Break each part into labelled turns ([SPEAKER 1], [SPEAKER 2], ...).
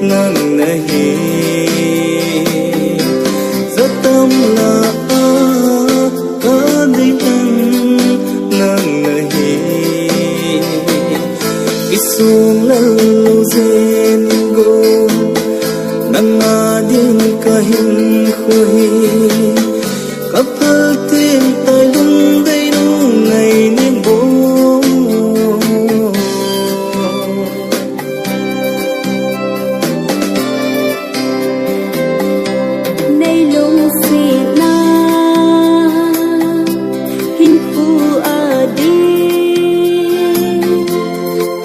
[SPEAKER 1] nang nahi rất tâm là có đi tâm nang nahi isung lâu zen go nang adin kahin khuhi kapal tin tay lung đây nung ngày niềm bố
[SPEAKER 2] nay lung si na hin phu a đi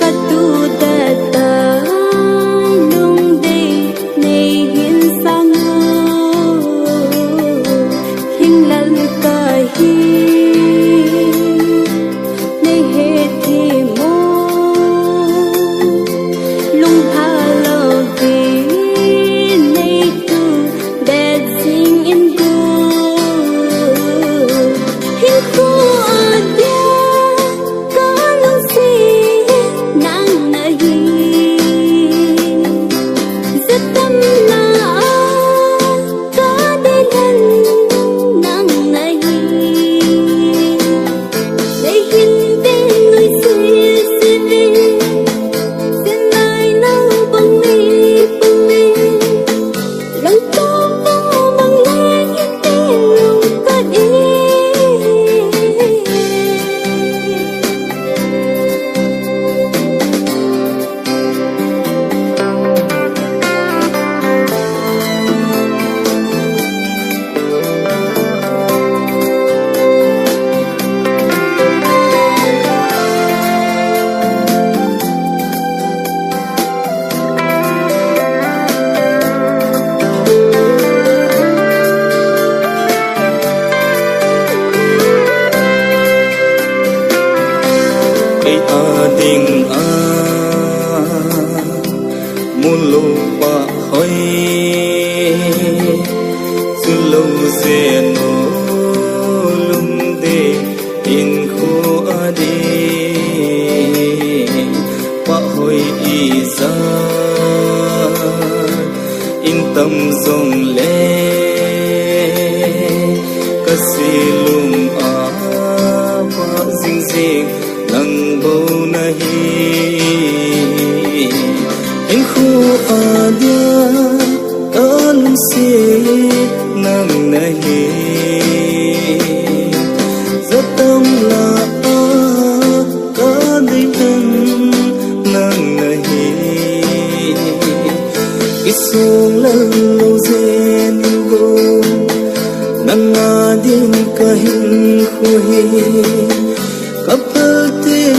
[SPEAKER 2] katu da ta lung đây nay hin sang hin lan ka hi nay he thi mo lung ha lo vi nay tu dancing in good hin khu a dia có lung si nang nahi rất tâm là có đi lần nang nahi để hin bên người suy suy đi xin ai nấu bằng mi lòng to vô bằng lẽ hin bên lòng có đi
[SPEAKER 1] cây ading mulu pa hoi sulo zeno lum de in khu adi pa hoi isa in tâm dòng le kasilum pa zing zing nang bầu nahi in khu adia alum si nang nahi rất tâm là có đi tâm nang nahi isung lâu zen go nang adin kahin khuhi kapal tin